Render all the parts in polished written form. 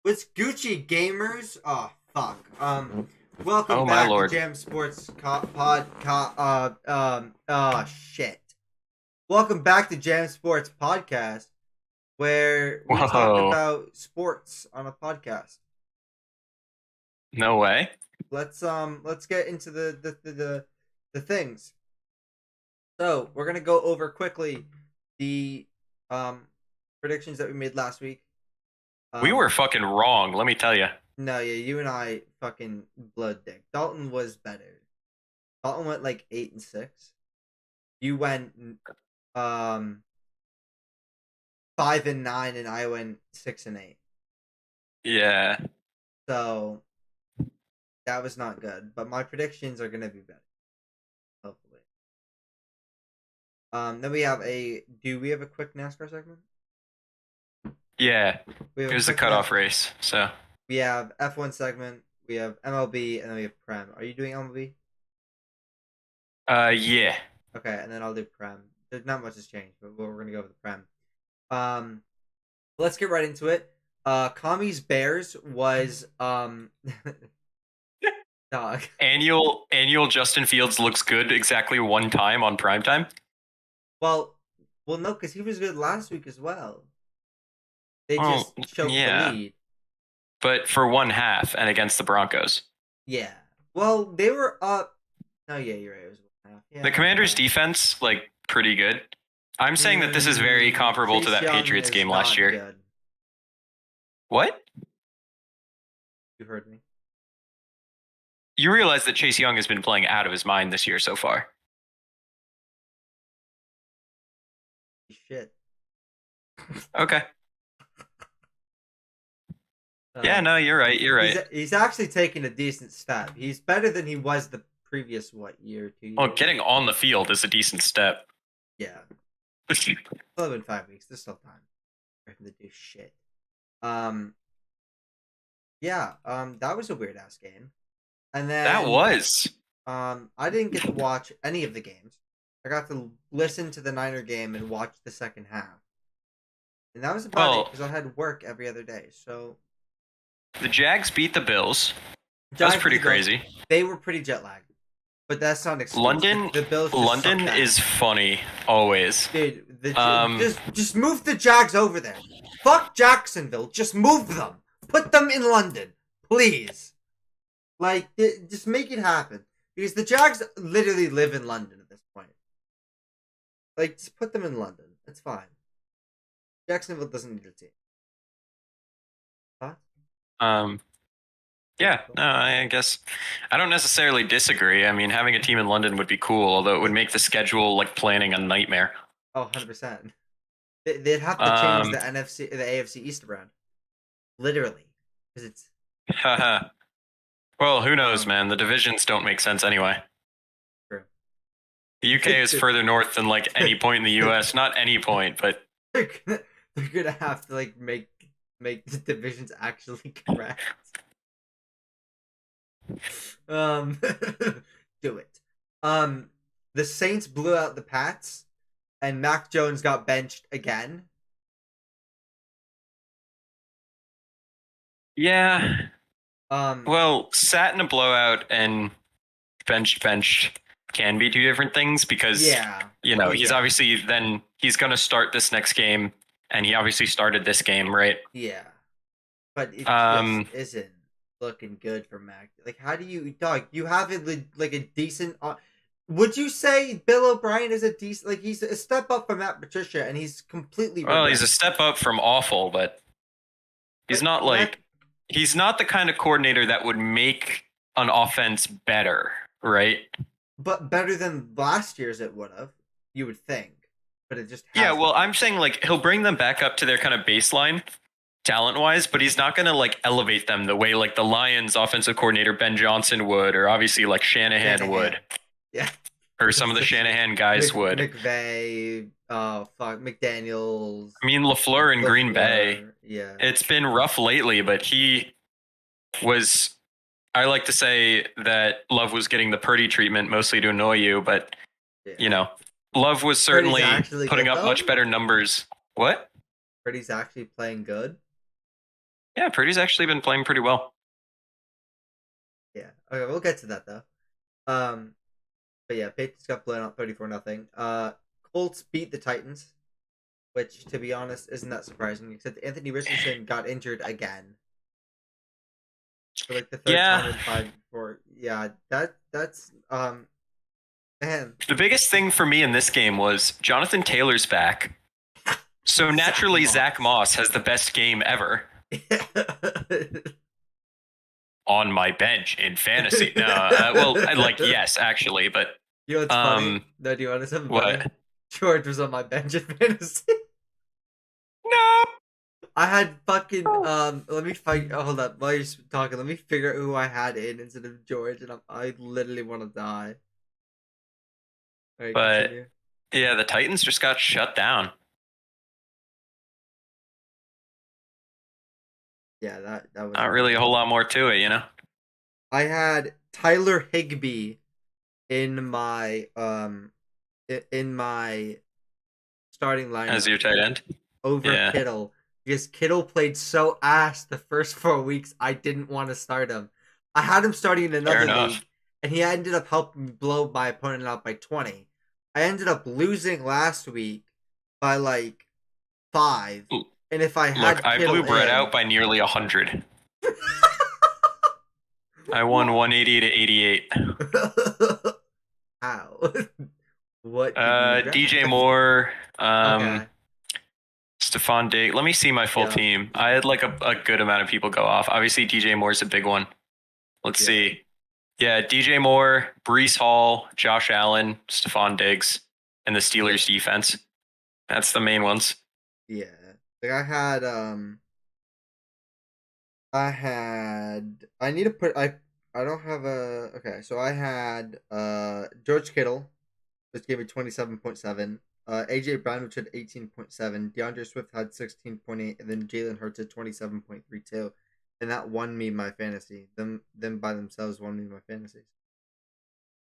What's Gucci gamers? Oh fuck. Welcome Oh my back to lord. JAMSports Pod. Shit. Welcome back to JAMSports Podcast, where we talk Whoa. about sports on a podcast. No way. Let's get into the things. So we're gonna go over quickly the um predictions that we made last week. We were Um, fucking wrong, let me tell you. no, yeah, you and I fucking blood dick. Dalton was better. Dalton went like 8-6. You went um 5-9, and I went 6-8. Yeah. So that was not good. But my predictions are gonna be better, hopefully. Then we have a. Do we have a quick NASCAR segment? Yeah. We have It a was the quick cutoff race, so. We have F1 segment. We have MLB, and then we have Prem. Are you doing MLB? Yeah. Okay, and then I'll do Prem. There's not much has changed, but we're gonna go with the Prem. Um, let's get right into it. Kami's Bears was dog. Annual Justin Fields looks good exactly one time on primetime. Well, no, because he was good last week as well. They Oh, just choked the yeah. lead. But for one half and against the Broncos. Yeah. Well, they were up. Oh yeah, you're right. It was 1.5. Yeah. The Commanders' Okay. defense, like, pretty good. I'm saying that this is very comparable to Chase that Young Patriots is game last not year. good. What? You heard me. You realize that Chase Young has been playing out of his mind this year so far. Shit. Okay. Yeah, no, you're right. You're right. He's actually taking a decent step. He's better than he was the previous year, 2 years. Well, getting on the field is a decent step. Yeah. Still been 5 weeks. There's still time for him to do shit. Yeah. That was a weird ass game. And then That was. I didn't get to watch any of the games. I got to listen to the Niner game and watch the second half. And that was about it because I had work every other day. So the Jags beat the Bills. That was pretty crazy. They were pretty jet lagged, but that's not an excuse. London, The Bills just London is funny always. Dude, just move the Jags over there. Fuck Jacksonville. Just move them. Put them in London, please. Like, just make it happen because the Jags literally live in London at this point. Like, just put them in London. It's fine. Jacksonville doesn't need a team. Huh? Yeah, no, I guess I don't necessarily disagree. I mean, having a team in London would be cool, although it would make the schedule like planning a nightmare. Oh, 100%. They'd have to change the AFC East around. Literally. Because it's. Well, who knows, man? The divisions don't make sense anyway. True. The UK is further north than like any point in the US. Not any point, but they're gonna have to like make the divisions actually correct. Do it. The Saints blew out the Pats, and Mac Jones got benched again. yeah. Well, sat in a blowout and benched can be two different things because he's obviously then he's going to start this next game, and he obviously started this game, right? Yeah, but it just isn't looking good for Mac. Like, how do you, dog? You have it like a decent. Would you say Bill O'Brien is a decent? Like, he's a step up from Matt Patricia, and he's completely. Well, he's a step up from awful, but he's not like. He's not the kind of coordinator that would make an offense better, right? But better than last year's it would have, you would think. But it just hasn't. Yeah, well, I'm saying like he'll bring them back up to their kind of baseline talent-wise, but he's not going to like elevate them the way like the Lions offensive coordinator Ben Johnson would, or obviously like Shanahan would. Yeah. Or some of the Shanahan guys would. McVay, McDaniels. I mean, LaFleur in Green Bay. Yeah. It's been rough lately, but he was. I like to say that Love was getting the Purdy treatment, mostly to annoy you, but Love was certainly putting up much better numbers. What? Purdy's actually playing good. Yeah, Purdy's actually been playing pretty well. Yeah. Okay, we'll get to that though. But yeah, Patriots got blown out 34-0. Colts beat the Titans, which to be honest isn't that surprising. Except Anthony Richardson got injured again for like the third time in 5 before. Yeah, that's man. The biggest thing for me in this game was Jonathan Taylor's back. So naturally, Zach Moss has the best game ever. On my bench in fantasy. No, yes, actually, but you know what's funny? No, do you want to something funny? What? George was on my bench in fantasy. No, I had fucking Let me fight. Oh, hold up, while you're talking, let me figure out who I had in instead of George, and I literally want to die. Right, but continue. Yeah, the Titans just got shut down. Yeah, that was not really a whole lot more to it, you know. I had Tyler Higbee in my starting lineup as your tight end over Kittle, because Kittle played so ass the first 4 weeks. I didn't want to start him. I had him starting in another league, and he ended up helping blow my opponent out by 20. I ended up losing last week by like 5. And if I had I blew Brett out by nearly 100. I won 180 to 88. How? What? DJ Moore, Stephon Diggs. Let me see my full team. I had like a good amount of people go off. Obviously, DJ Moore's a big one. Let's see. Yeah, DJ Moore, Breece Hall, Josh Allen, Stephon Diggs, and the Steelers defense. That's the main ones. Yeah. Like I don't have a okay, so I had George Kittle, which gave me 27.7. AJ Brown, which had 18.7. DeAndre Swift had 16.8, and then Jalen Hurts at 27.32. And that won me my fantasy. Them by themselves won me my fantasies.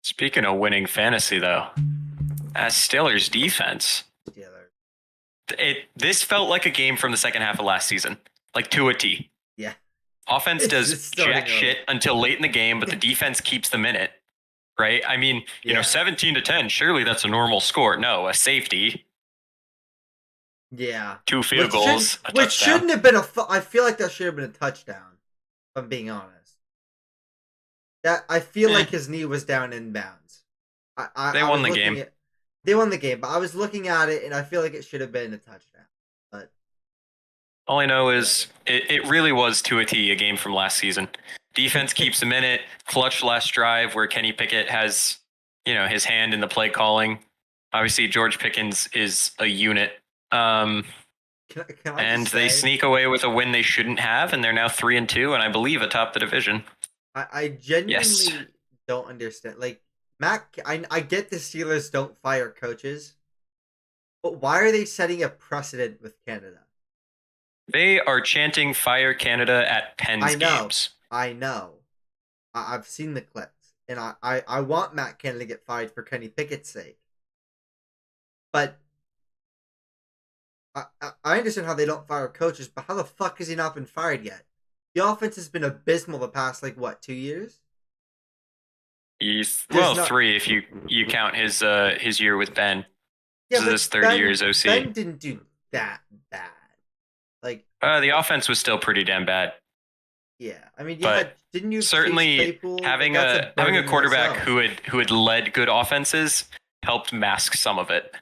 Speaking of winning fantasy, though, as Steelers defense, this felt like a game from the second half of last season, like to a T. Yeah. Offense does jack shit until late in the game, but the defense keeps them in it, right? I mean, you know, 17-10. Surely that's a normal score. No, a safety. Yeah. 2 field goals. Which shouldn't have been I feel like that should have been a touchdown, if I'm being honest. I feel like his knee was down in bounds. They won the game. They won the game, but I was looking at it, and I feel like it should have been a touchdown. But all I know is it really was to a T a game from last season. Defense keeps them in it. Clutch last drive where Kenny Pickett has, you know, his hand in the play calling. Obviously, George Pickens is a unit. can I they sneak away with a win they shouldn't have, and they're now 3-2, and I believe atop the division. I genuinely don't understand. Like, I get the Steelers don't fire coaches, but why are they setting a precedent with Canada? They are chanting "Fire Canada" at Penn's games. I know. I've seen the clips, and I want Matt Canada to get fired for Kenny Pickett's sake. But I understand how they don't fire coaches, but how the fuck has he not been fired yet? The offense has been abysmal the past, 2 years? 3 if you count his year with Ben. Yeah, this is his third year as OC. Ben didn't do that bad. The offense was still pretty damn bad. Yeah, I mean, didn't you certainly having a quarterback who had led good offenses helped mask some of it.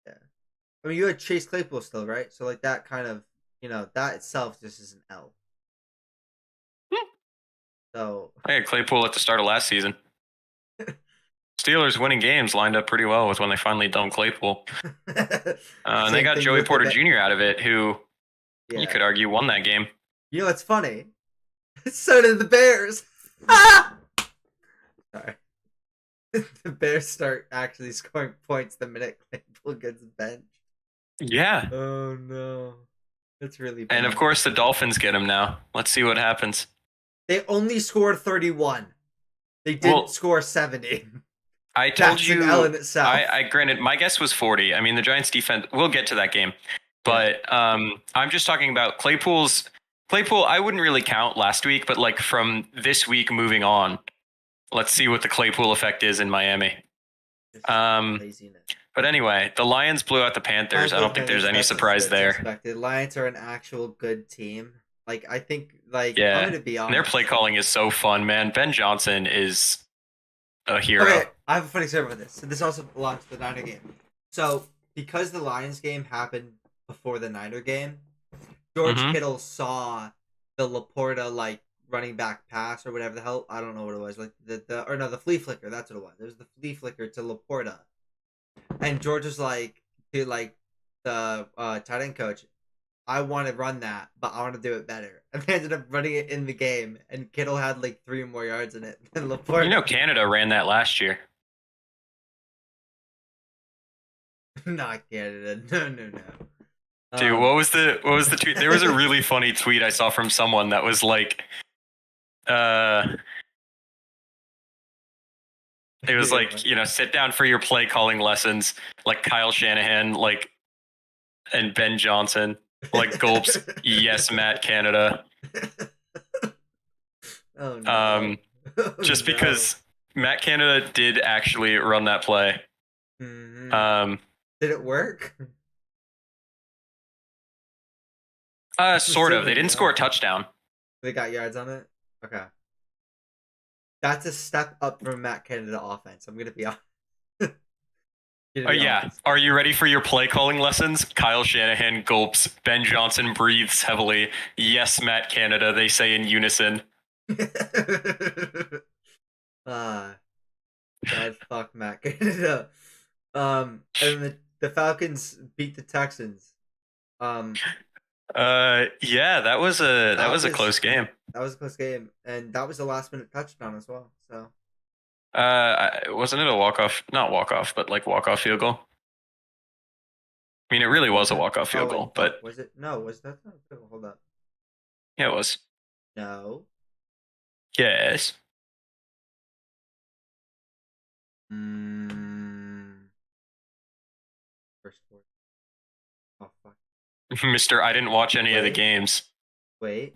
Yeah, I mean, you had Chase Claypool still, right? So that kind of, that itself just is an L. So I had Claypool at the start of last season. Steelers winning games lined up pretty well with when they finally dumped Claypool. And they got Joey Porter Jr. out of it, who you could argue won that game. You know what's funny? So did the Bears. Sorry. The Bears start actually scoring points the minute Claypool gets benched. Yeah. Oh, no. That's really bad. And, of course, the Dolphins get him now. Let's see what happens. They only scored 31. They didn't score 70. I told you. I granted, my guess was 40. I mean, the Giants' defense. We'll get to that game, but I'm just talking about Claypool's Claypool, I wouldn't really count last week, but like from this week moving on, let's see what the Claypool effect is in Miami. But anyway, the Lions blew out the Panthers. I don't think there's any surprise there. Expected. Lions are an actual good team. Like, I think, like, yeah. I'm gonna be honest. Their play calling is so fun, man. Ben Johnson is a hero. Okay, I have a funny story about this. So this also belongs to the Niner game. So because the Lions game happened before the Niner game, George Kittle saw the Laporta like running back pass or whatever the hell, I don't know what it was, like the flea flicker. That's what it was. It was the flea flicker to Laporta, and George was like to like the tight end coach, I want to run that, but I want to do it better. And they ended up running it in the game, and Kittle had like 3 more yards in it than Laporta. You know, Canada ran that last year. Not Canada. No. Dude, what was the tweet? There was a really funny tweet I saw from someone that was like, it was like, you know, sit down for your play calling lessons, like Kyle Shanahan, like, and Ben Johnson, like gulps. Yes, Matt Canada. Oh no. Just because Matt Canada did actually run that play. Mm-hmm. Did it work? Sort of. They didn't score a touchdown. They got yards on it? Okay. That's a step up from Matt Canada offense. I'm going to be honest. Yeah. Are you ready for your play calling lessons? Kyle Shanahan gulps. Ben Johnson breathes heavily. Yes, Matt Canada, they say in unison. God, fuck Matt Canada. And the Falcons beat the Texans. Yeah, that was a close game. That was a close game, and that was a last-minute touchdown as well. So, wasn't it a walk-off? Not walk-off, but like walk-off field goal. I mean, it really was a walk-off field goal, but was it? No, was that not a field goal? Hold up. Yeah, it was. No. Yes. First quarter. Oh fuck. Mister, I didn't watch any of the games. Wait.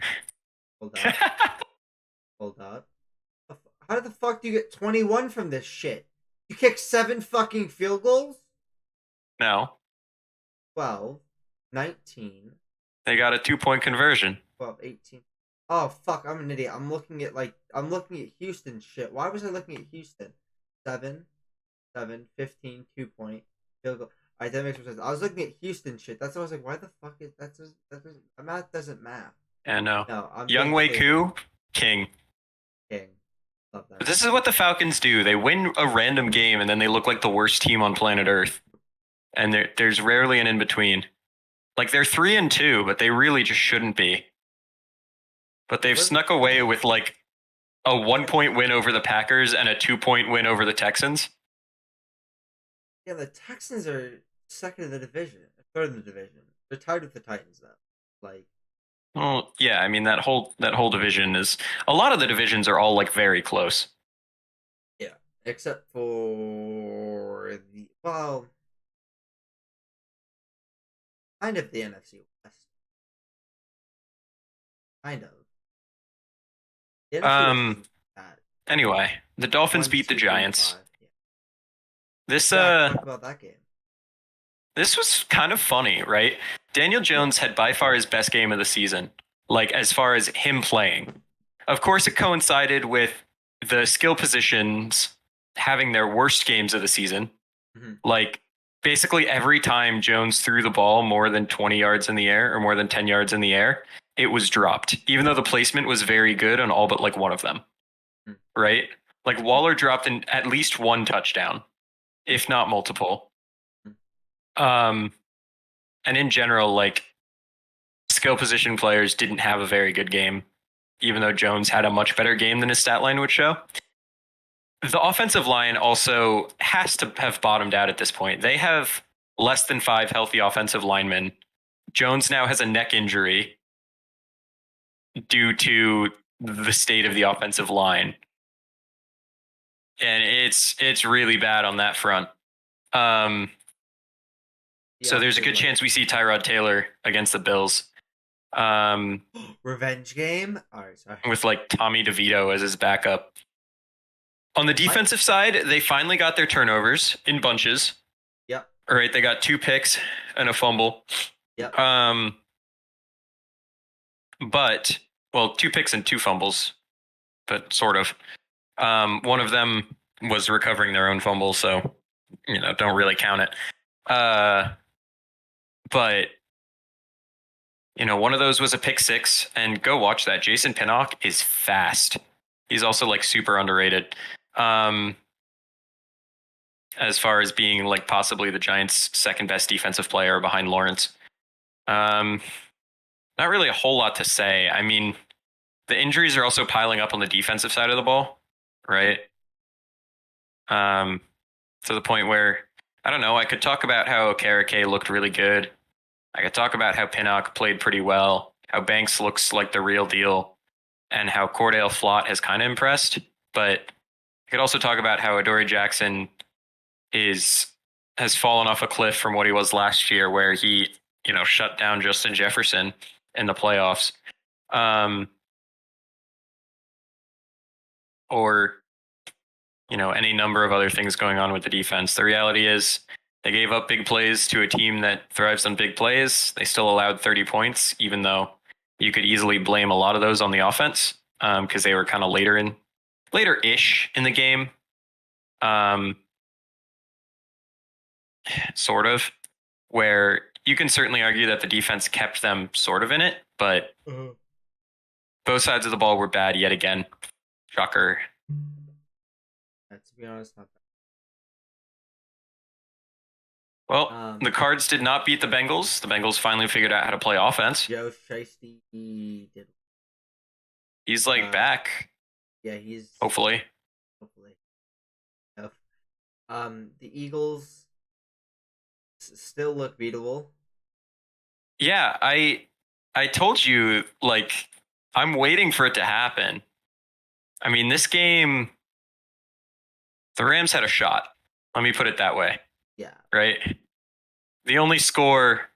Hold up. Hold up. How the fuck do you get 21 from this shit? You kicked 7 fucking field goals? No. 12. 19. They got a 2-point conversion. 12, 18. Oh fuck, I'm an idiot. I'm looking at Houston shit. Why was I looking at Houston? 7, 15, 2-point field goal. Alright, that makes more sense. I was looking at Houston shit. That's why I was like, why the fuck is that? Math doesn't math. Yeah, no. Younghoe Koo, king. Love that. But this is what the Falcons do. They win a random game and then they look like the worst team on planet Earth. And there's rarely an in between. Like they're 3-2, but they really just shouldn't be. But they've snuck away with like a 1-point win over the Packers and a 2-point win over the Texans. Yeah, the Texans are second in the division, third in the division. They're tied with the Titans though. Like, well, yeah, I mean that whole division is, a lot of the divisions are all like very close. Yeah, except for kind of the NFC West. Kind of. Anyway, the Dolphins beat the Giants. This talk about that game. This was kind of funny, right? Daniel Jones had by far his best game of the season, like as far as him playing. Of course, it coincided with the skill positions having their worst games of the season. Mm-hmm. Like basically every time Jones threw the ball more than 20 yards in the air or more than 10 yards in the air, it was dropped, even though the placement was very good on all but like one of them. Mm-hmm. Right? Like Waller dropped in at least one touchdown, if not multiple. And in general, like skill position players didn't have a very good game, even though Jones had a much better game than his stat line would show. The offensive line also has to have bottomed out at this point. They have less than 5 healthy offensive linemen. Jones now has a neck injury due to the state of the offensive line. And it's really bad on that front. So there's a good chance we see Tyrod Taylor against the Bills. Revenge game. All right, sorry. With like Tommy DeVito as his backup. On the defensive side, they finally got their turnovers in bunches. Yep. All right, they got 2 picks and a fumble. Yep. But 2 picks and 2 fumbles, but sort of. One of them was recovering their own fumble, so don't really count it. But one of those was a pick 6, and go watch that. Jason Pinnock is fast. He's also like super underrated. As far as being like possibly the Giants' second best defensive player behind Lawrence. Not really a whole lot to say. I mean, the injuries are also piling up on the defensive side of the ball, right? To the point where, I don't know, I could talk about how Okereke looked really good. I could talk about how Pinnock played pretty well, how Banks looks like the real deal, and how Cordell Flott has kind of impressed. But I could also talk about how Adoree Jackson has fallen off a cliff from what he was last year, where he, shut down Justin Jefferson in the playoffs. Or, any number of other things going on with the defense. The reality is they gave up big plays to a team that thrives on big plays. They still allowed 30 points, even though you could easily blame a lot of those on the offense because they were kind of later-ish in the game. Sort of, where you can certainly argue that the defense kept them sort of in it, but both sides of the ball were bad yet again. Shocker. To be honest, not bad. Well, the Cards did not beat the Bengals. The Bengals finally figured out how to play offense. Joe Shiesty did. He's like back. Yeah, he's hopefully. Yep. The Eagles still look beatable. Yeah, I told you, like, I'm waiting for it to happen. I mean, this game, the Rams had a shot. Let me put it that way. Yeah. Right? The only score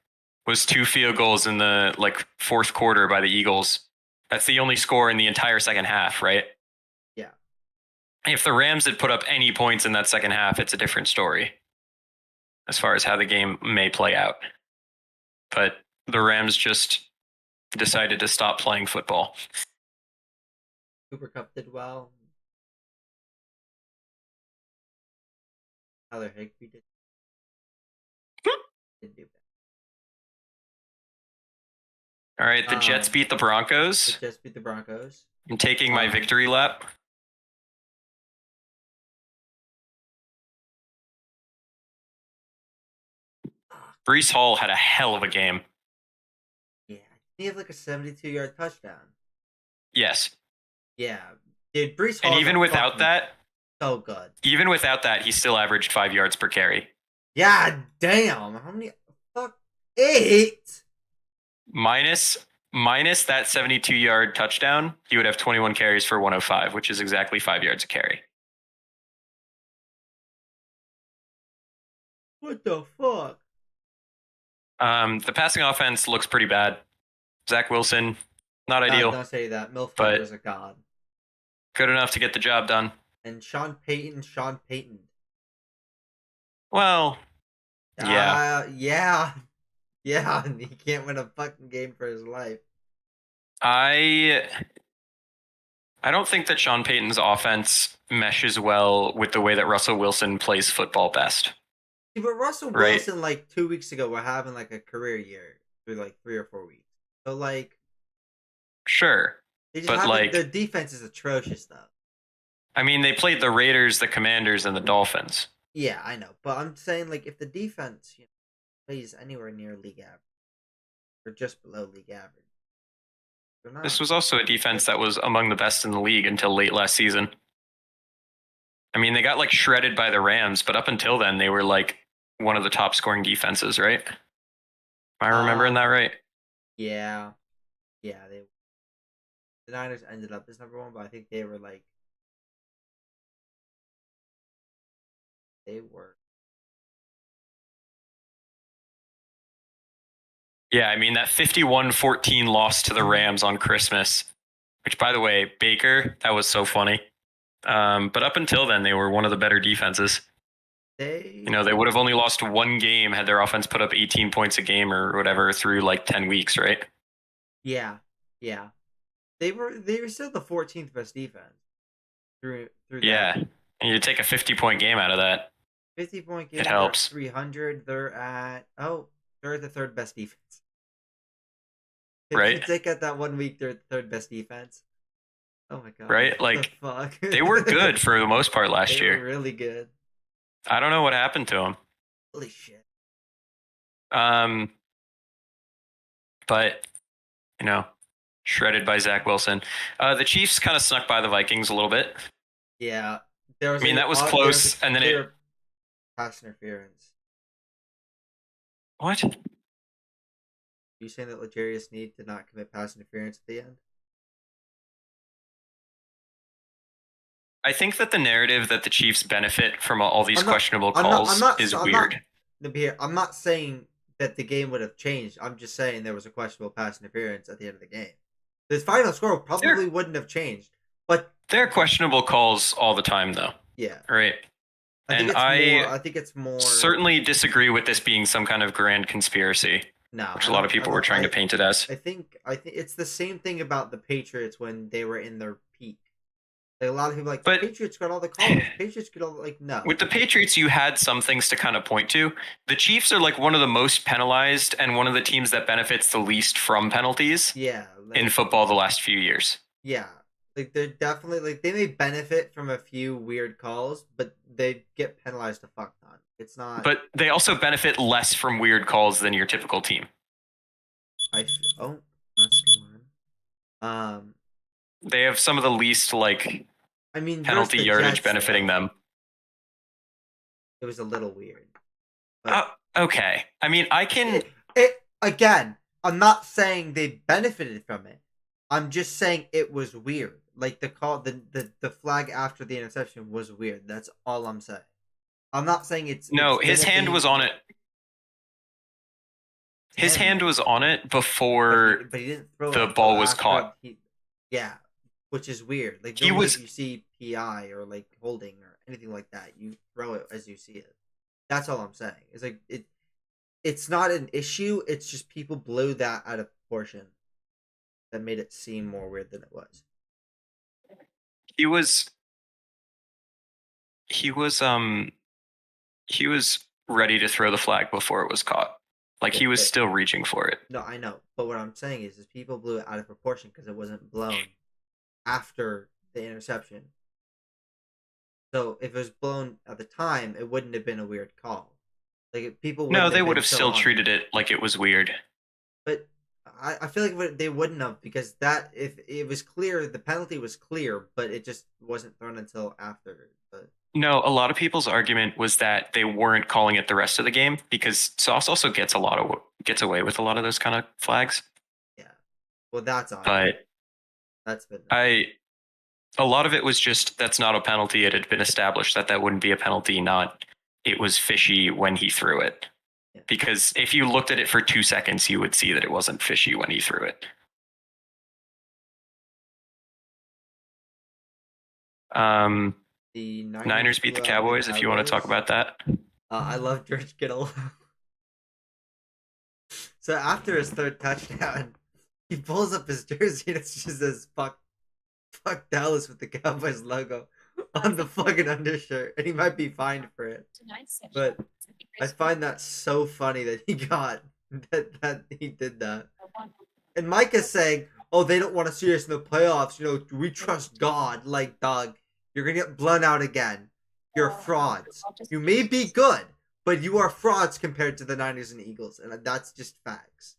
was 2 field goals in the fourth quarter by the Eagles. That's the only score in the entire second half, right? Yeah. If the Rams had put up any points in that second half, it's a different story as far as how the game may play out. But the Rams just decided to stop playing football. Cooper Kupp did well. Tyler Higbee did do bad. All right, the Jets beat the Broncos. The Jets beat the Broncos. I'm taking my victory lap. Breece Hall had a hell of a game. Yeah, he had like a 72-yard touchdown. Yes. Yeah, dude, Breece Hall. And even without that, so good. Even without that, he still averaged 5 yards per carry. Yeah, damn. How many? Fuck, 8. Minus that 72-yard touchdown, he would have 21 carries for 105, which is exactly 5 yards a carry. What the fuck? The passing offense looks pretty bad. Zach Wilson, not ideal. Don't say that. Milford is a god. Good enough to get the job done. And Sean Payton. Well, yeah. Yeah, and he can't win a fucking game for his life. I don't think that Sean Payton's offense meshes well with the way that Russell Wilson plays football best. Yeah, but Russell Wilson, 2 weeks ago, were having a career year through 3 or 4 weeks. So sure, but their defense is atrocious though. I mean, they played the Raiders, the Commanders, and the Dolphins. Yeah, I know, but I'm saying if the defense plays anywhere near league average or just below league average. This was also a defense that was among the best in the league until late last season. I mean, they got shredded by the Rams, but up until then, they were one of the top scoring defenses, right? Am I remembering that right? Yeah. The Niners ended up as number 1, but I think they were Yeah, I mean, that 51-14 loss to the Rams on Christmas, which, by the way, Baker, that was so funny. But up until then, they were one of the better defenses. They would have only lost one game had their offense put up 18 points a game or whatever through like 10 weeks, right? Yeah. They were still the 14th best defense through yeah. That. And you take a 50-point game out of that. 50-point game. It helps. 300. They're the third best defense. Right. If you take out that 1 week, they're the third best defense. Oh my god. Right? Like, fuck? They were good for the most part last year. They were really good. I don't know what happened to them. Holy shit. But, shredded by Zach Wilson. The Chiefs kind of snuck by the Vikings a little bit. Yeah. That was close, and then pass interference. What? Are you saying that L'Jarius Sneed did not commit pass interference at the end? I think that the narrative that the Chiefs benefit from all these questionable calls is weird. I'm not saying that the game would have changed. I'm just saying there was a questionable pass interference at the end of the game. The final score probably wouldn't have changed, but there are questionable calls all the time, though. Yeah. Right. I think it's more. Certainly disagree with this being some kind of grand conspiracy. No, which a lot of people were trying to paint it as. I think it's the same thing about the Patriots when they were in their peak. Like, a lot of people the Patriots got all the calls. Patriots got all no. With the Patriots, you had some things to kind of point to. The Chiefs are like one of the most penalized and one of the teams that benefits the least from penalties. Yeah. In football, the last few years. Yeah, like they're definitely they may benefit from a few weird calls, but they get penalized a fuck ton. It's not. But they also benefit less from weird calls than your typical team. That's the one. They have some of the least penalty yardage Jets, benefiting them. It was a little weird. Okay. I mean, I can. Again, I'm not saying they benefited from it. I'm just saying it was weird. Like the call, the flag after the interception was weird. That's all I'm saying. I'm not saying it's. No, his hand was on it. His hand was on it before but he didn't throw the ball was caught. Yeah, which is weird. Like you see PI or like holding or anything like that. You throw it as you see it. That's all I'm saying. It's like it's not an issue. It's just people blew that out of proportion. That made it seem more weird than it was. He was ready to throw the flag before it was caught. Like, he was still reaching for it. No, I know. But what I'm saying is people blew it out of proportion because it wasn't blown after the interception. So if it was blown at the time, it wouldn't have been a weird call. Like, people. No, they would have still treated it like it was weird. But I feel like they wouldn't have, because that if it was clear, the penalty was clear, but it just wasn't thrown until after. But no, a lot of people's argument was that they weren't calling it the rest of the game because Sauce also gets away with a lot of those kind of flags. Yeah, well, that's on. But that's been. A lot of it was just that's not a penalty. It had been established that wouldn't be a penalty. Not it was fishy when he threw it. Yeah. Because if you looked at it for 2 seconds, you would see that it wasn't fishy when he threw it. The Niners beat the Cowboys, if you want to talk about that. I love George Kittle. So after his third touchdown, he pulls up his jersey and it just says fuck Dallas with the Cowboys logo on the fucking undershirt, and he might be fined for it. But I find that so funny that he got that he did that. And Mike is saying, "Oh, they don't want to see us in the playoffs. We trust God." Like, dog, you're gonna get blown out again. You're frauds. You may be good, but you are frauds compared to the Niners and Eagles, and that's just facts.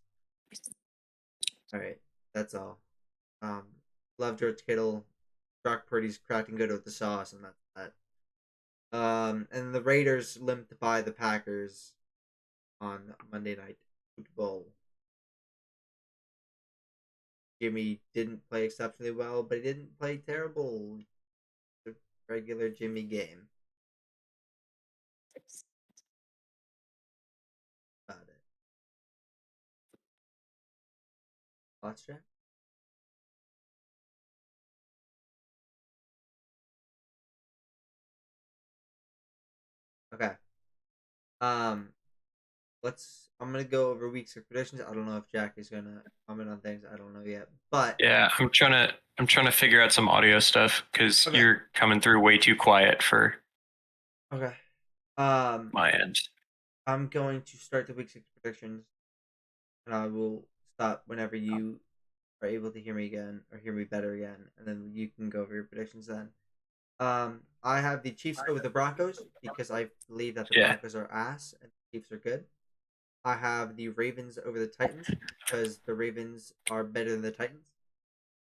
All right, that's all. Love George Kittle. Brock Purdy's cracking good with the sauce, and that's that. And the Raiders limped by the Packers on Monday Night Football. Jimmy didn't play exceptionally well, but he didn't play terrible. The regular Jimmy game. About it. Thoughts, Jack? Okay. I'm gonna go over week 6 predictions. I don't know if Jack is gonna comment on things. I don't know yet, but yeah, I'm trying to figure out some audio stuff because you're coming through way too quiet for my end. I'm going to start the week 6 predictions, and I will stop whenever you are able to hear me again or hear me better again, and then you can go over your predictions then. I have the Chiefs over the Broncos because I believe that the Broncos are ass and the Chiefs are good. I have the Ravens over the Titans because the Ravens are better than the Titans.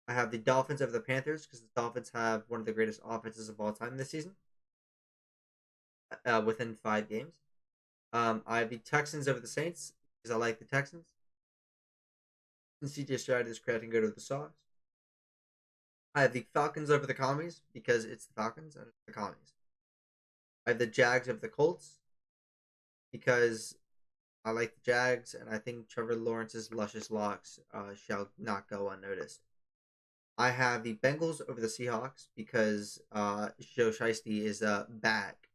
I have the Dolphins over the Panthers because the Dolphins have one of the greatest offenses of all time this season. Within 5 games. I have the Texans over the Saints because I like the Texans. And CJ Stroud is creating good with the Sox. I have the Falcons over the Commies because it's the Falcons and it's the Commies. I have the Jags over the Colts because I like the Jags and I think Trevor Lawrence's luscious locks shall not go unnoticed. I have the Bengals over the Seahawks because Joe Shiesty is back.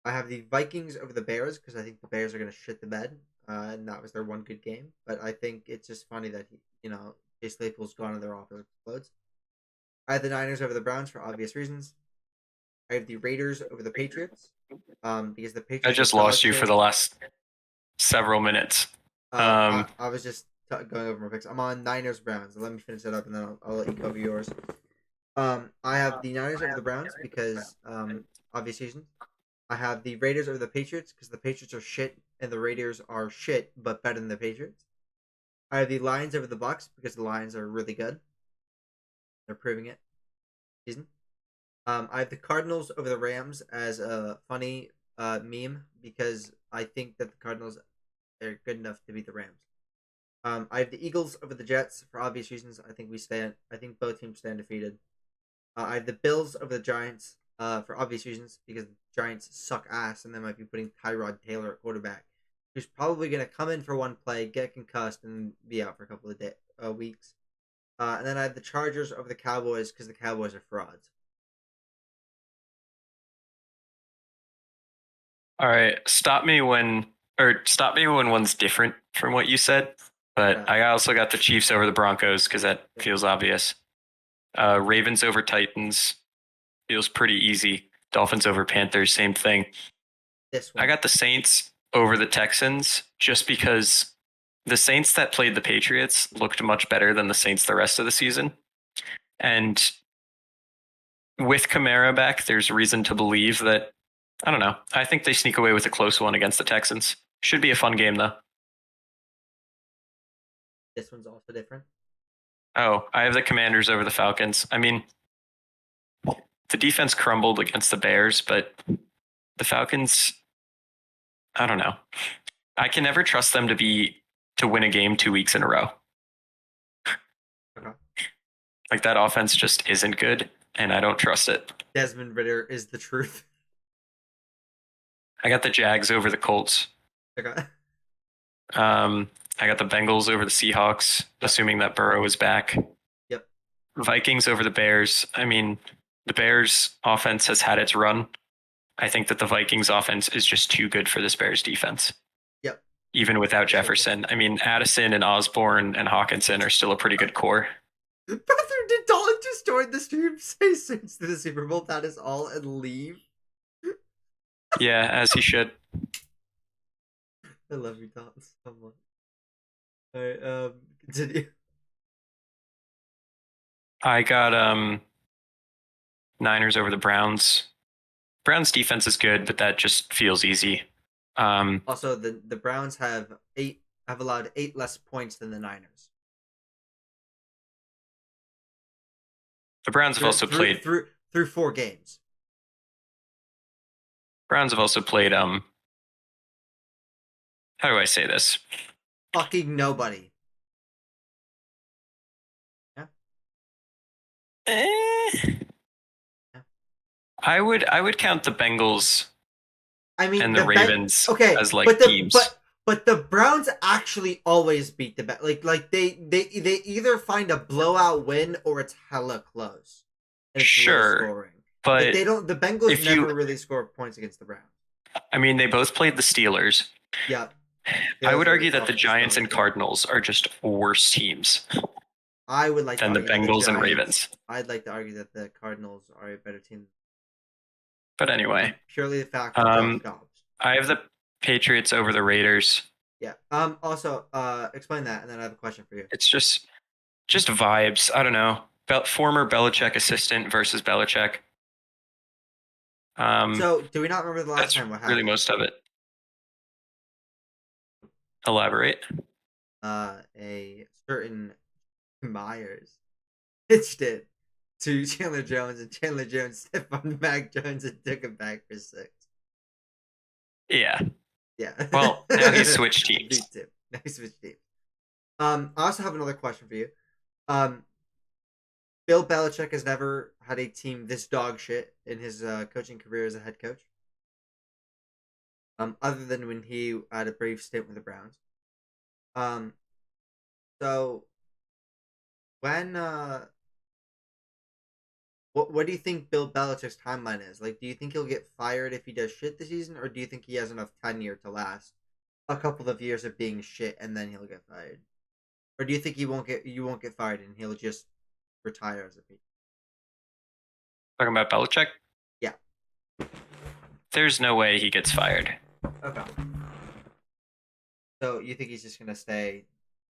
I have the Vikings over the Bears because I think the Bears are going to shit the bed. And that was their one good game. But I think it's just funny that, Chase Claypool's gone and their offense explodes. I have the Niners over the Browns for obvious reasons. I have the Raiders over the Patriots because the Patriots. I just lost you for the last several minutes. I was just going over my picks. I'm on Niners Browns. Let me finish that up and then I'll let you cover yours. I have the Niners over the Browns because obvious reasons. I have the Raiders over the Patriots because the Patriots are shit and the Raiders are shit but better than the Patriots. I have the Lions over the Bucks because the Lions are really good. They're proving it. Season. I have the Cardinals over the Rams as a funny meme because I think that the Cardinals are good enough to beat the Rams. I have the Eagles over the Jets for obvious reasons. I think both teams stand defeated. I have the Bills over the Giants for obvious reasons because the Giants suck ass and they might be putting Tyrod Taylor at quarterback, who's probably going to come in for one play, get concussed, and be out for a couple of weeks. And then I have the Chargers over the Cowboys because the Cowboys are frauds. All right, stop me when one's different from what you said. But I also got the Chiefs over the Broncos because that feels obvious. Ravens over Titans feels pretty easy. Dolphins over Panthers, same thing. I got the Saints over the Texans just because the Saints that played the Patriots looked much better than the Saints the rest of the season. And with Kamara back, there's reason to believe that, I don't know, I think they sneak away with a close one against the Texans. Should be a fun game, though. This one's also different. Oh, I have the Commanders over the Falcons. I mean, the defense crumbled against the Bears, but the Falcons, I don't know. I can never trust them to win a game 2 weeks in a row. Like, that offense just isn't good, and I don't trust it. Desmond Ridder is the truth. I got the Jags over the Colts. Okay. I got the Bengals over the Seahawks, assuming that Burrow is back. Yep. Vikings over the Bears. I mean, the Bears offense has had its run. I think that the Vikings offense is just too good for this Bears defense. Yep. Even without Jefferson. I mean, Addison and Osborne and Hawkinson are still a pretty good core. Brother, did Dalton just join the stream, say since the Super Bowl, that is all, and leave? Yeah, as he should. I love you, Dalton, so much. Alright, continue. I got Niners over the Browns. Browns defense is good, but that just feels easy. Also, the Browns have allowed 8 less points than the Niners. The Browns have also played through 4 games. Browns have also played how do I say this? Fucking nobody. Yeah. I would count the Bengals. I mean, and the Ravens okay, as like but teams. But the Browns actually always beat the like they either find a blowout win or it's hella close. And it's sure, low scoring. but like they don't. The Bengals never really score points against the Browns. I mean, they both played the Steelers. Yeah. I would argue that the Giants and Cardinals are just worse teams. I would like than the Bengals and Ravens. I'd like to argue that the Cardinals are a better team. But anyway, purely the fact of Josh Dobbs. I have the Patriots over the Raiders. Yeah. Also, explain that, and then I have a question for you. It's just vibes. I don't know. Former Belichick assistant versus Belichick. So, do we not remember the last time what happened? Really, most of it. Elaborate. A certain Myers pitched it to Chandler Jones, and Chandler Jones stepped on Mac Jones and took him back for 6. Yeah. Yeah. Well, now he's switched teams. Now he's switched teams. I also have another question for you. Bill Belichick has never had a team this dog shit in his coaching career as a head coach. Other than when he had a brief stint with the Browns. So when what do you think Bill Belichick's timeline is? Like, do you think he'll get fired if he does shit this season, or do you think he has enough tenure to last a couple of years of being shit and then he'll get fired? Or do you think you won't get fired and he'll just retire as a Patriot? Talking about Belichick? Yeah. There's no way he gets fired. Okay. So you think he's just gonna stay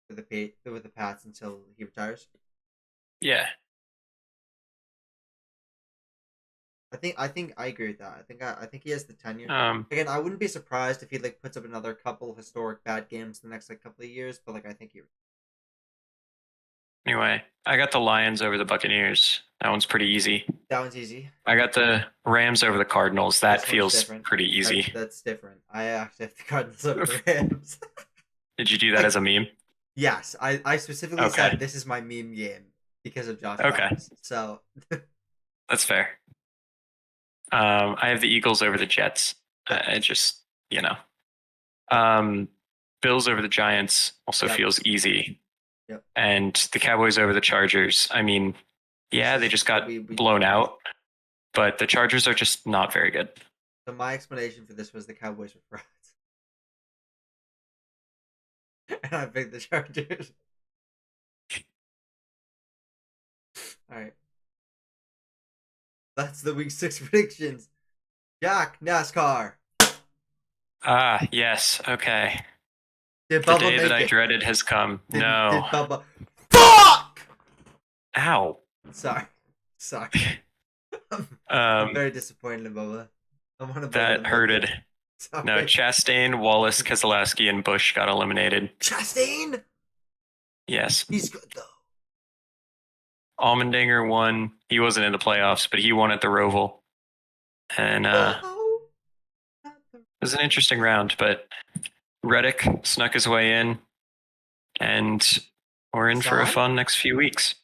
with the Pats until he retires? Yeah. I think I agree with that. I think he has the tenure. Again, I wouldn't be surprised if he puts up another couple historic bad games in the next couple of years, but I think he. Anyway, I got the Lions over the Buccaneers. That one's pretty easy. That one's easy. I got the Rams over the Cardinals. That feels pretty easy. That's different. I actually have the Cardinals over the Rams. Did you do that as a meme? Yes, I specifically said this is my meme game because of Josh. Okay. Dobbs, so that's fair. I have the Eagles over the Jets. It just, Bills over the Giants also feels easy. Yep. And the Cowboys over the Chargers. I mean, yeah, they just got blown out, but the Chargers are just not very good. So my explanation for this was the Cowboys were frauds. And I picked the Chargers. All right. That's the week 6 predictions. Jack, NASCAR. Ah, yes. Okay. Did the day that I dreaded has come. No. Did Bubba... Fuck! Ow. Sorry. I'm very disappointed in Bubba. That hurted. Sorry. No, Chastain, Wallace, Keselowski, and Busch got eliminated. Chastain? Yes. He's good, though. Allmendinger won. He wasn't in the playoffs, but he won at the Roval. And it was an interesting round, but Reddick snuck his way in, and we're in for a fun next few weeks.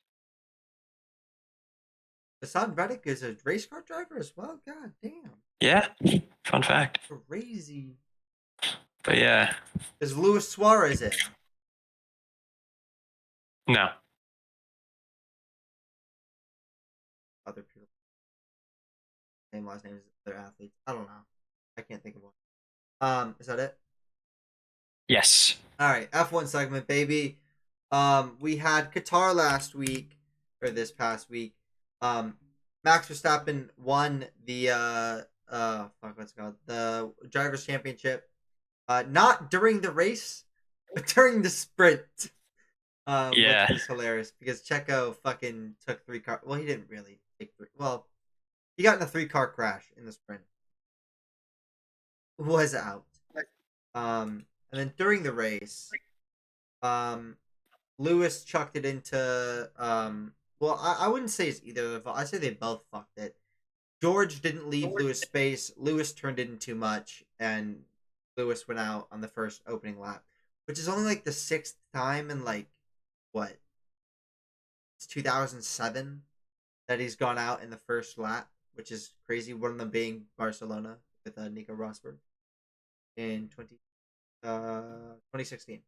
Hassan Reddick is a race car driver as well? God damn. Yeah, fun fact. Crazy. But yeah. Is Luis Suarez in? No. Other people. Same last names as other athletes. I don't know. I can't think of one. Is that it? Yes. All right, F1 segment, baby. We had Qatar last week, or this past week. Max Verstappen won the what's it called? The Drivers' Championship. Not during the race, but during the sprint. Yeah. Which is hilarious because Checo fucking took 3 car. Well, he didn't really take 3. Well, he got in a 3-car crash in the sprint. Was out. And then during the race, Lewis chucked it into well, I wouldn't say it's either of them. I say they both fucked it. George didn't leave Lewis space. Lewis turned in too much, and Lewis went out on the first opening lap, which is only the 6th time in what? It's 2007 that he's gone out in the first lap, which is crazy. One of them being Barcelona with Nico Rosberg in 2016.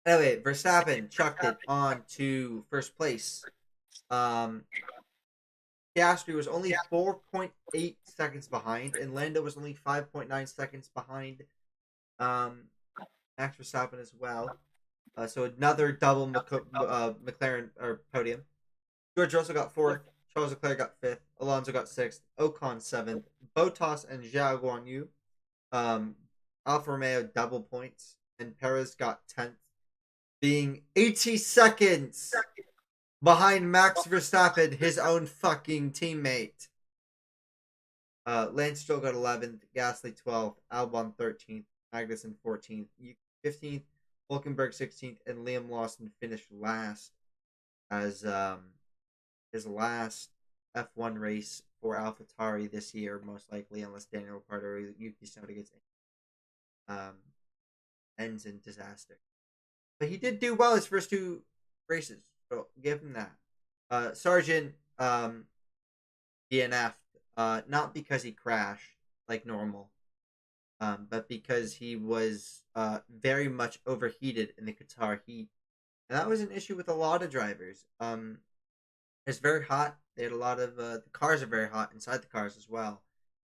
Anyway, Verstappen chucked it on to first place. Piastri was only 4.8 seconds behind, and Lando was only 5.9 seconds behind Max Verstappen as well. So another double McLaren or podium. George Russell got 4th. Charles Leclerc got 5th. Alonso got 6th. Ocon 7th. Bottas and Zhou Guanyu. Alfa Romeo double points. And Perez got 10th. Being 80 seconds behind Max Verstappen, his own fucking teammate. Lance Stroll got 11th. Gasly 12th. Albon 13th. Magnussen 14th. 15th. Hulkenberg 16th. And Liam Lawson finished last as his last F1 race for AlphaTauri this year, most likely, unless Daniel Ricciardo or Yuki Tsunoda gets ends in disaster. But he did do well his first 2 races, so give him that. Sargent DNF'd, not because he crashed like normal, but because he was very much overheated in the Qatar heat. And that was an issue with a lot of drivers. It's very hot. They had a lot of the cars are very hot inside the cars as well.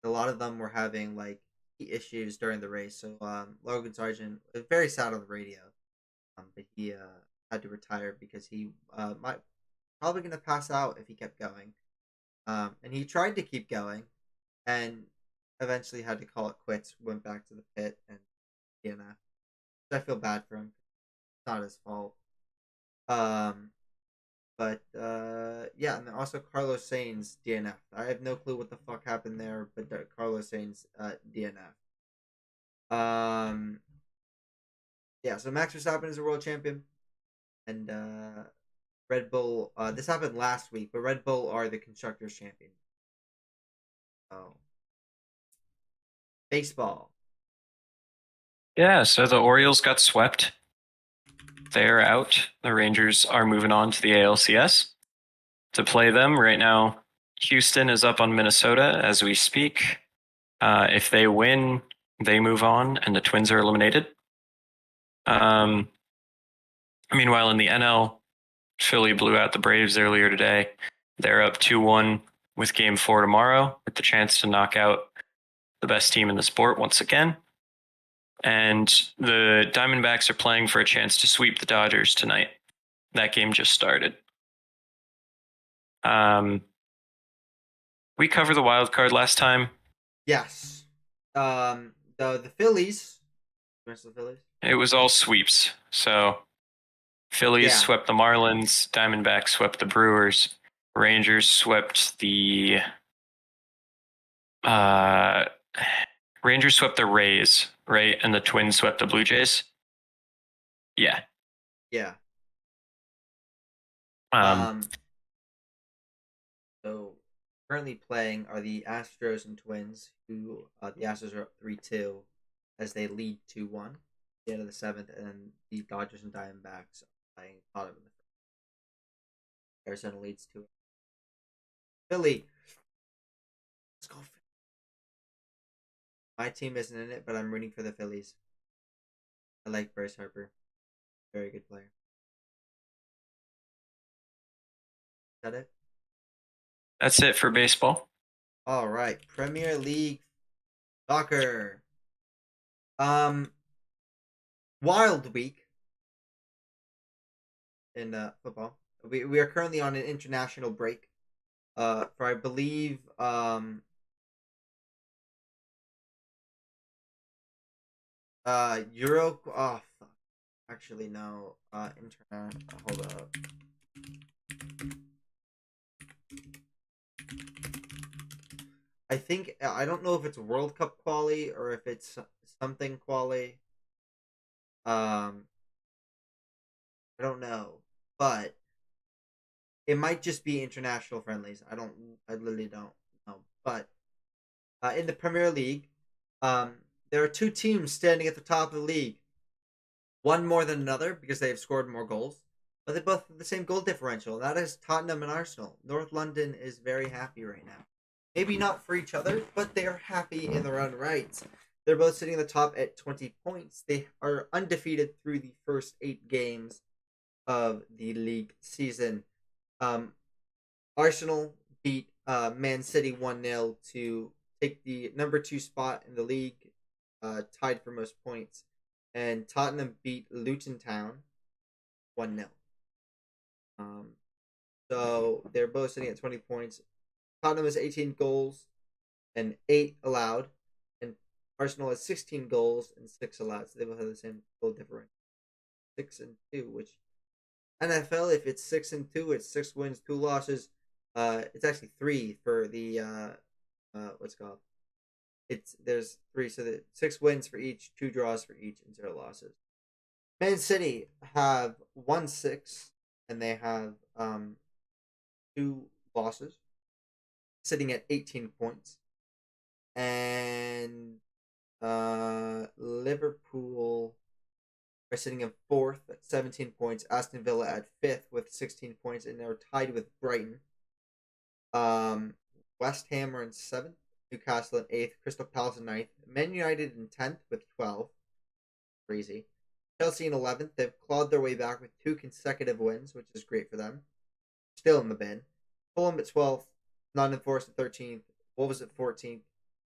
A lot of them were having like heat issues during the race. So Logan Sargent was very sad on the radio, but he had to retire because he might probably going to pass out if he kept going. And he tried to keep going, and eventually had to call it quits. Went back to the pit and DNF. I feel bad for him. It's not his fault. But yeah, and then also Carlos Sainz DNF. I have no clue what the fuck happened there, but Carlos Sainz DNF. Yeah, so Max Verstappen is a world champion, and Red Bull. This happened last week, but Red Bull are the constructors' champion. Oh, baseball. Yeah, so the Orioles got swept. They're out. The Rangers are moving on to the ALCS to play them. Right now, Houston is up on Minnesota as we speak. If they win, they move on, and the Twins are eliminated. Meanwhile, in the NL, Philly blew out the Braves earlier today. They're up 2-1 with Game 4 tomorrow, with the chance to knock out the best team in the sport once again. And the Diamondbacks are playing for a chance to sweep the Dodgers tonight. That game just started. We covered the wild card last time. Yes. The Phillies. The Phillies. It was all sweeps. So Phillies swept the Marlins. Diamondbacks swept the Brewers. Rangers swept the Rangers swept the Rays, right? And the Twins swept the Blue Jays. Yeah. Yeah. So currently playing are the Astros and Twins, who the Astros are up 3-2 as they lead 2-1 at the end of the 7th, and the Dodgers and Diamondbacks are playing bottom of the 1st. Arizona leads 2. Philly. Let's go. My team isn't in it, but I'm rooting for the Phillies. I like Bryce Harper. Very good player. Is that it? That's it for baseball. All right. Premier League soccer. Wild week in football. We are currently on an international break. For I believe Euro. Oh, fuck. Actually, no. Internet. Hold up. I think I don't know if it's World Cup quali or if it's something quali. I don't know, but it might just be international friendlies. I literally don't know. But in the Premier League, there are 2 teams standing at the top of the league. One more than another because they have scored more goals, but they both have the same goal differential. And that is Tottenham and Arsenal. North London is very happy right now. Maybe not for each other, but they are happy in their own rights. They're both sitting at the top at 20 points. They are undefeated through the first 8 games of the league season. Arsenal beat Man City 1-0 to take the number 2 spot in the league, tied for most points. And Tottenham beat Luton Town 1-0. So they're both sitting at 20 points. Tottenham has 18 goals and 8 allowed. And Arsenal has 16 goals and 6 allowed. So they both have the same goal difference. 6 and 2, which NFL, if it's 6 and 2, it's 6 wins, 2 losses. It's actually 3 for the what's it called? There's 3, so 6 wins for each, 2 draws for each, and 0 losses. Man City have 1-6, and they have 2 losses, sitting at 18 points. And Liverpool are sitting in 4th at 17 points. Aston Villa at 5th with 16 points, and they're tied with Brighton. West Ham are in 7th. Newcastle in 8th. Crystal Palace in 9th. Man United in 10th with 12. Crazy. Chelsea in 11th. They've clawed their way back with 2 consecutive wins, which is great for them. Still in the bin. Fulham at 12th. Nottingham Forest at 13th. Wolves at 14th.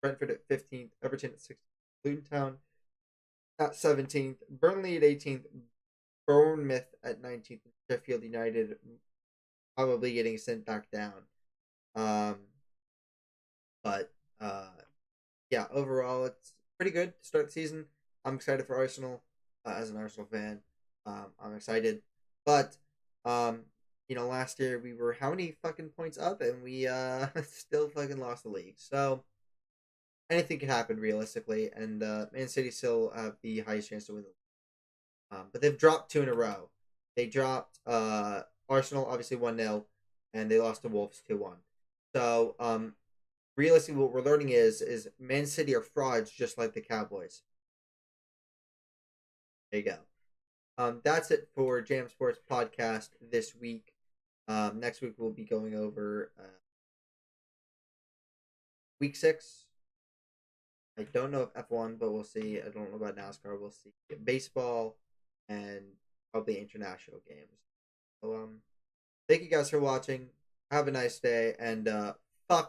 Brentford at 15th. Everton at 16th. Luton Town at 17th. Burnley at 18th. Bournemouth at 19th. Sheffield United probably getting sent back down. But yeah, overall, it's pretty good to start the season. I'm excited for Arsenal as an Arsenal fan. I'm excited. But, last year we were how many fucking points up, and we still fucking lost the league. So, anything can happen realistically, and Man City still have the highest chance to win the league. But they've dropped 2 in a row. They dropped Arsenal, obviously 1-0, and they lost to Wolves 2-1. So, realistically, what we're learning is Man City are frauds just like the Cowboys. There you go. That's it for JAMSports Podcast this week. Next week we'll be going over week 6. I don't know if F1, but we'll see. I don't know about NASCAR. We'll see. Baseball and probably international games. So, thank you guys for watching. Have a nice day, and